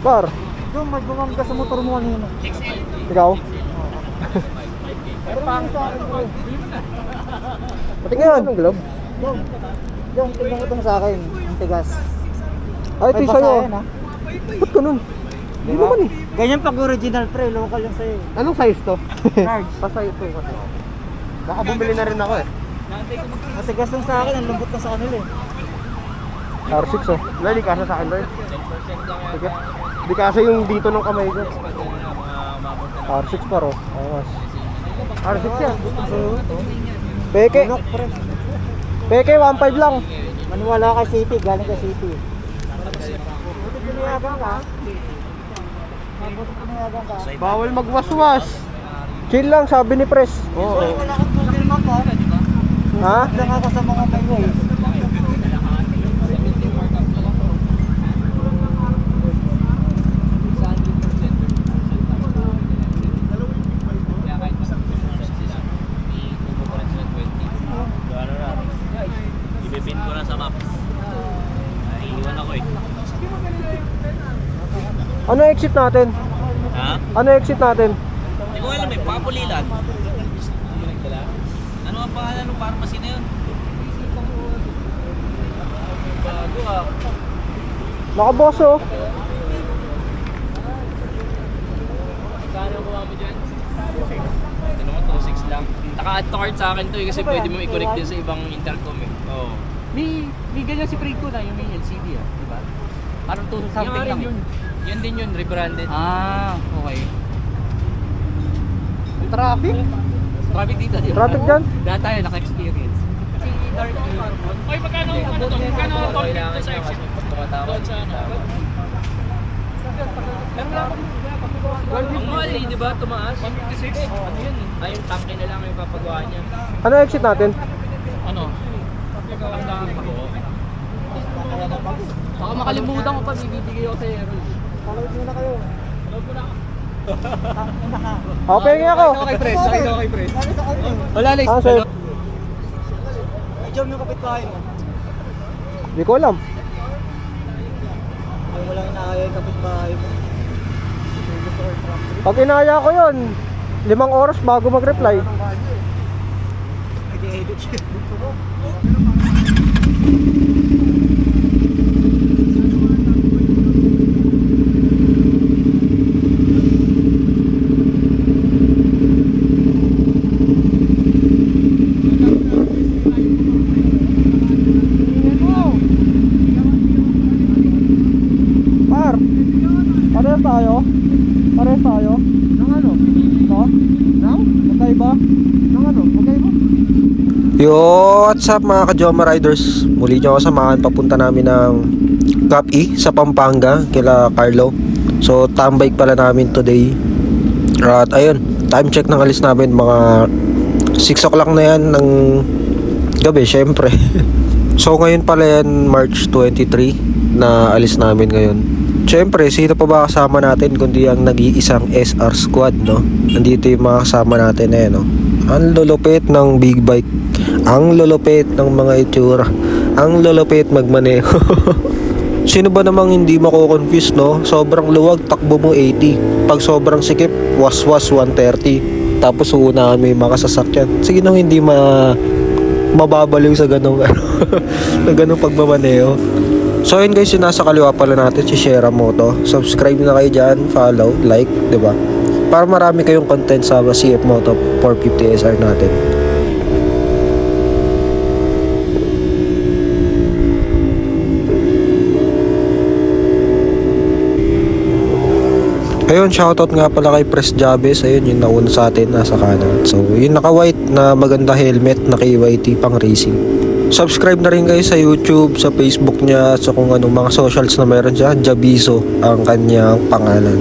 Par, Doon, magbuwang ka sa motor mo kanina. ikaw? Pero pang sa akin, bro. Patingin ng glove. Yung tignan mo itong sa akin, ang tigas. Ay, ito Ay, sa'yo. basahin, ha? Ba't ganun? Hindi naman eh. Ganyan pag original pre, local yung sa'yo. Anong size to? Large. Pasay ito kasi. Baka bumili na rin ako eh. Matigas yung sa akin, ang lambot na sa kanila eh. R6 oh. Wala, di kasa sa akin Lord. Sige. Di kasa yung dito ng kamay ko. R6 paro. Angas. R6 yan. Peke. Look pre. Peke, 1.5 lang. Maniwala kay City, galing kay City. Buti pinayagan ka. Buti pinayagan ka. Bawal magwaswas. Chill lang, sabi ni Pres. Oo. Wala kang problema pa. Ha? Susunod lang ako sa mga highways. Ibibin ko na sa map. Naiiwan ako eh. Ano exit natin? Ha? Ano exit natin? Hindi ko alam eh, Papulilan. Ano ang pangalan ng pharmacy na yun? Bago ah. Nakaboss oh. Kano kuha mo dyan? 2.6. Ano mo, 2.6 lang. Naka-add to cart sa akin to eh, kasi pwede mo i-connect din sa ibang intercom eh. Oo. May ganyan si Preco na yung may LCD di ba? Parang 2 something lang yun. Yan din yun, rebranded. Okay. Traffic? Traffic dito, di ba? Traffic dyan? Lahat tayo naka-experience. Si Dark Oy, magkano ano to? Magkano ang toll dito sa exit? Doon sa ano? Ang mahal eh, di ba? Tumaas. 156? Ano yun? Ay, yung tanke na lang yung papagawa niya. Ano exit natin? Ano? Ang dami pa ko. Baka makalimutan ko pa, bibigay ako sa Errol. Follow muna kayo. Tangina ka. Okay nga ako. Okay, Pres. Okay, Pres. Lalo sa kayo. Wala na. Ah, sir. Ay, Jom yung kapitbahay mo. Hindi ko alam. Ay, walang inaaya yung kapitbahay mo. Pag inaya ko yun, 5 oras bago mag-reply. Nag-edit siya. Par, parehas tayo? Parehas tayo? Nang ano? No? Now? Magkaiba? Nang ano? Magkaiba? Yo, what's up mga ka-Joma Riders? Muli nyo ako samahan, papunta namin ng Cap E sa Pampanga kila Carlo. So tambay pala namin today. At ayun, time check ng alis namin mga 6 o'clock na yan ng gabi syempre. So ngayon pala yan March 23 na alis namin ngayon. Syempre, sino pa ba kasama natin kundi ang nag-iisang SR squad, no? Nandito yung mga kasama natin eh, no? Ang lulupit ng big bike, ang lulupit ng mga itsura, ang lulupit magmaneho. Sino ba namang hindi mako-confuse, no? Sobrang luwag, takbo mo 80. Pag sobrang sikip, waswas 130. Tapos uunahan mo yung mga sasakyan. Sige nang hindi mababaliw sa ganong sa ganong pagmamaneho. So yun guys, yung nasa kaliwa pala natin si Shera Moto. Subscribe na kayo dyan, follow, like, 'di ba? Para marami kayong content sa CF Moto 450 SR natin. Ayun, shoutout nga pala kay Pres Jabez. Ayun, yung nauna sa atin, nasa kanan. So, yung naka-white na maganda helmet na KYT pang racing. Subscribe na rin kayo sa YouTube, sa Facebook niya, sa kung anong mga socials na meron siya. Jabiso ang kanyang pangalan.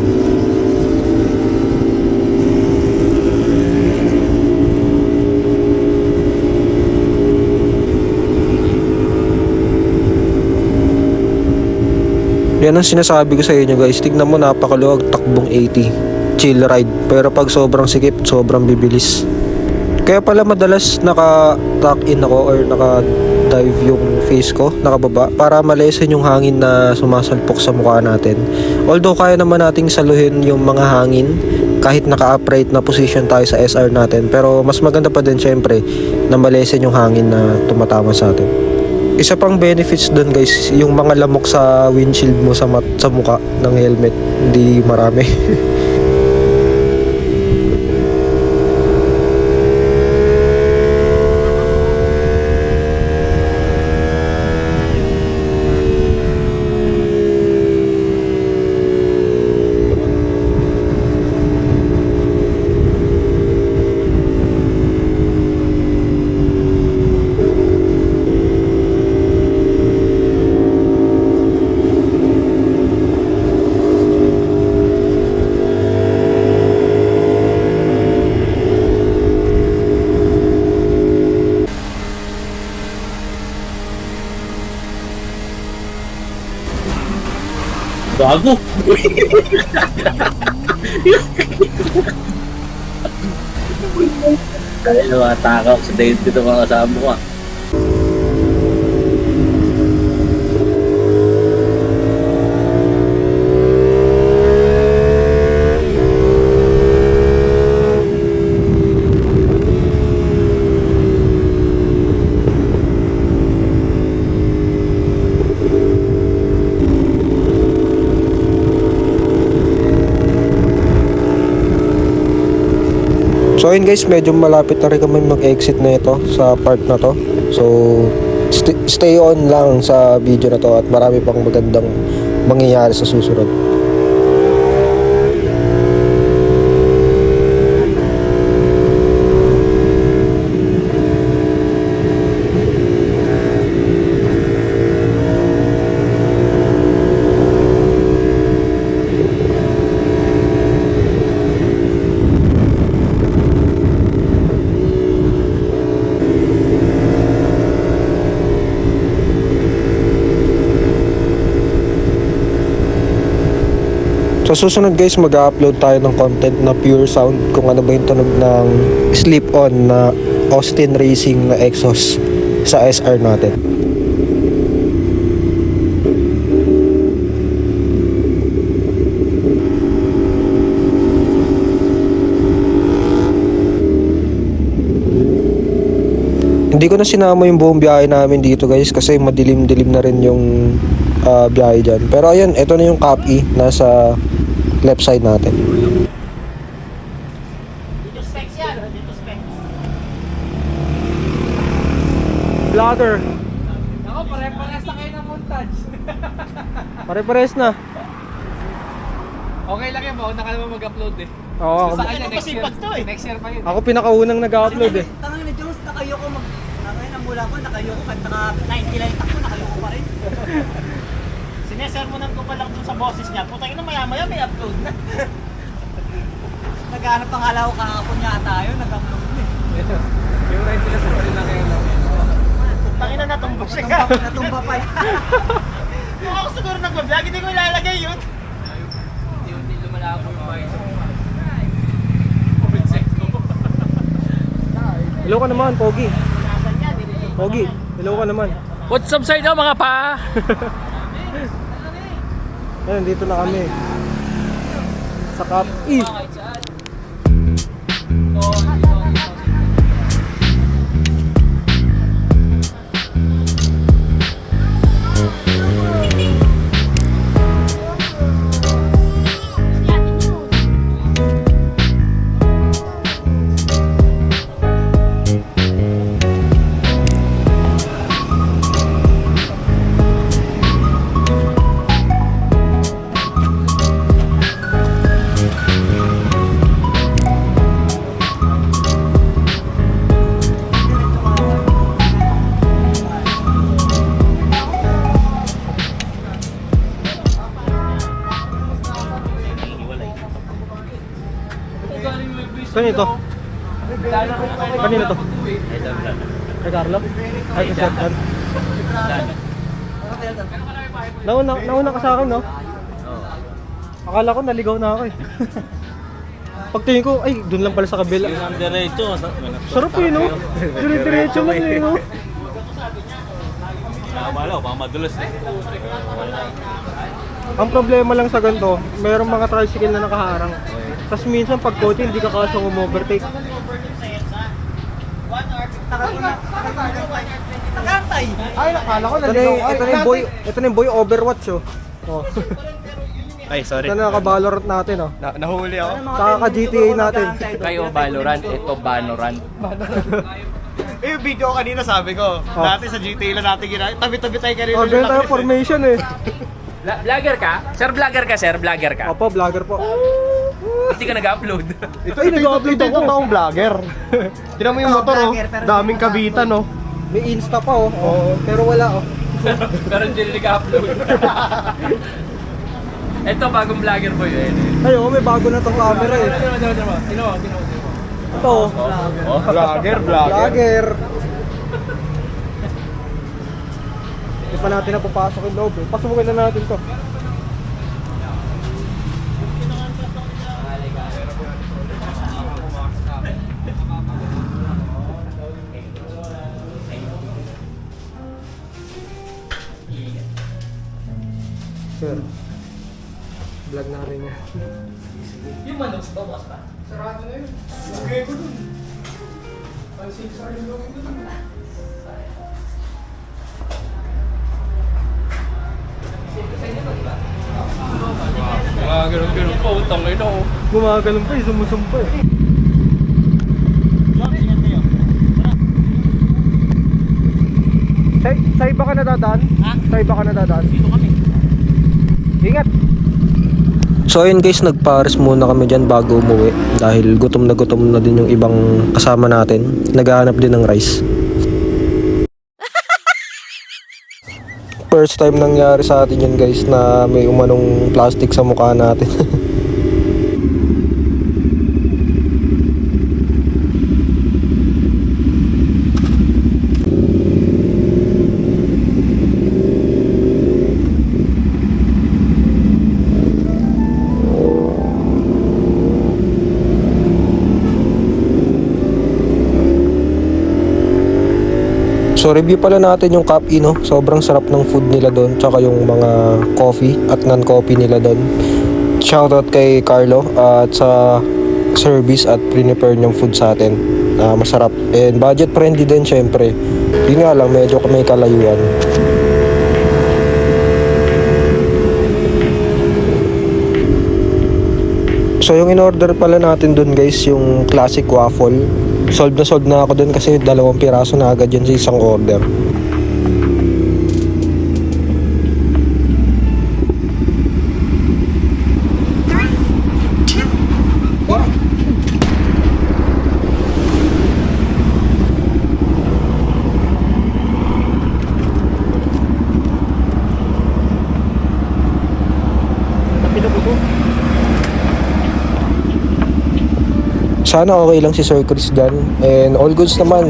Yan ang sinasabi ko sa inyo guys. Tignan mo, napakaluwag, takbong 80. Chill ride. Pero pag sobrang sikip, sobrang bibilis. Kaya pala madalas naka-tuck in ako or dive yung face ko, nakababa, para malesen yung hangin na sumasalpok sa mukha natin. Although kaya naman nating saluhin yung mga hangin kahit naka-upright na position tayo sa SR natin, pero mas maganda pa din syempre na malesen yung hangin na tumatama sa atin. Isa pang benefits doon guys, yung mga lamok sa windshield mo sa mukha ng helmet, hindi marami. Bago! Kaya na mga takaw sa date dito mga kasama ko ah. So ayun guys, medyo malapit na rin kami mag-exit na ito sa part na to. So stay on lang sa video na to at marami pang magandang mangyayari sa susunod. Sa susunod guys, mag-upload tayo ng content na pure sound kung ano ba yung tunog ng slip-on na Austin Racing na exhaust sa SR natin. Hindi ko na sinama yung buong biyahe namin dito guys kasi madilim-dilim na rin yung biyahe dyan. Pero ayun, ito na yung Cap E nasa left side natin. Dito specs yan. Dito specs. Vlogger. Ako, pare-pares na kayo ng montage. Pare-pares na. Okay lang yan, mauna ka naman mag-upload eh. Oo, Sa kanya, next year. Next year pa yun. ako pinakaunang nag-upload eh. Tangan na Jones, nakayoko Tangan na mula ko, nakayoko kahit naka 90 lang ako, nakayoko pa rin. Sinesermonan ko pa lang dun sa boses niya. Putang ina, maya-maya may upload na. Naghanap ang halaw kahapon yata yun, nag-upload na eh. Yung right sila sa kanila kayo lang. Tangina na natumba siya. Natumba pa yan. Kung ako siguro nag-vlog, hindi ko ilalagay yun. Hindi lumalabo yung bahay. Hello ka naman, Pogi. Pogi, hello ka naman. What's up sa inyo mga pa? Ayun, dito na kami. Sa Cap E. Kanino to? Kanino to? Kay Carlo? Ay, kay Sertan. Nauna ka sa akin, no? Akala ko naligaw na ako eh. Pagtingin ko, ay, dun lang pala sa kabila. Diretso. Sarap eh, no? Diretso lang eh, no? Bala, baka madulas eh. Ang problema lang sa ganito, mayroong mga tricycle na nakaharang. Tapos minsan pag kotse, hindi ka kasyang umovertake. Ay, nakala ko Ito na yung boy Overwatch oh. Oh. Ay, sorry. Ito na naka-Valorant natin oh. Nahuli ako. Saka ka-GTA natin. Kayo Valorant, ito Banorant. Eh, yung video ko kanina sabi ko, dati sa GTA lang natin ginagawa. Tabi-tabi tayo kanina. Oh, ganyan tayo formation eh. Vlogger ka? Sir, vlogger ka, sir? Vlogger ka? Opo, vlogger po. Hindi ka nag-upload. Ay, nag-upload ako. Totoong vlogger. Tinan mo yung motor oh. Daming kabitan oh. May Insta pa oh. Oo, pero wala oh. Pero hindi rin nag-upload. Ito, bagong vlogger po yun. Ay, oh, may bago na tong camera eh. Ito oh. Vlogger. Vlogger. Hindi pa natin na papasok yung loob eh. Pasukin na natin to. Sir, vlog na rin yan. Yung manok, bukas pa. Sarado na yun. Lagay ko dun. Pansin sa rin loob dun. Ganun po, utang ngayon ako. Gumagalang pa eh, sumusumpa eh. Sa iba ka nadadaan? Ha? Sa iba ka nadadaan? Dito kami. Ingat! So ayun guys, nagpares muna kami dyan bago umuwi dahil gutom na din yung ibang kasama natin. Naghahanap din ng rice. First time nangyari sa atin yan guys na may umanong plastic sa mukha natin. So review pala natin yung Cup Ino. Sobrang sarap ng food nila doon, tsaka yung mga coffee at non-coffee nila doon. Shoutout kay Carlo at sa service at prepare niyang food sa atin. Masarap and budget friendly din syempre. Yun nga lang, medyo may kalayuan. So yung in-order pala natin doon guys, yung classic waffle. Solve na ako doon kasi 2 piraso na agad yun sa isang order. Sana okay lang si Sir Chris dyan. And all goods naman.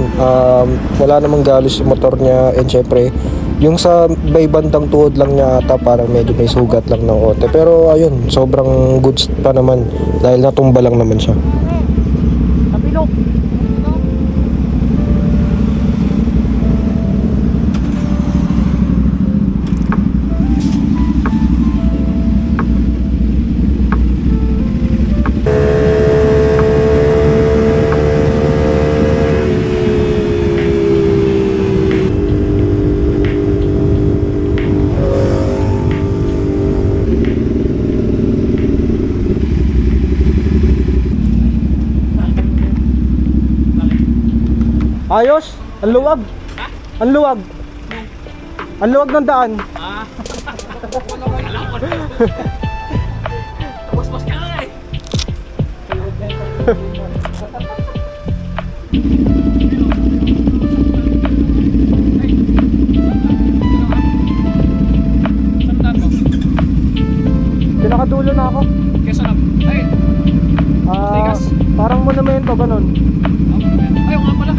Wala namang galos yung motor niya. And syempre, yung sa may bandang tuhod lang niya ata parang medyo may sugat lang ng ote. Pero ayun, sobrang goods pa naman. Dahil natumba lang naman siya. Kapilok! Ayos! Ang luwag! Ang luwag! Ang luwag ng daan! Tapos ka nga eh! Pinakadulo na ako. Kesa na. Ay! Parang monumento, ganun. Ayaw nga pala.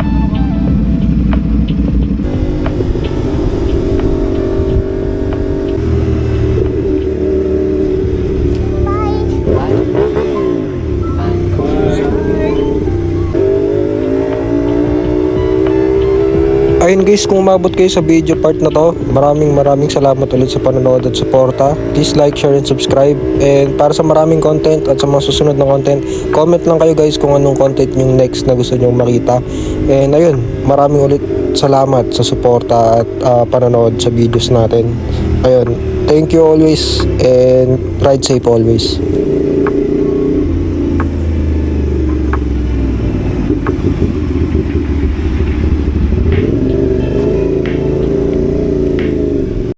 Ayun guys, kung umabot kayo sa video part na to, maraming salamat ulit sa panonood at suporta. Please like, share, and subscribe. And para sa maraming content at sa mga susunod na content, comment lang kayo guys kung anong content yung next na gusto nyong makita. And ayun, maraming ulit salamat sa suporta at panonood sa videos natin. Ayun, thank you always and ride safe always.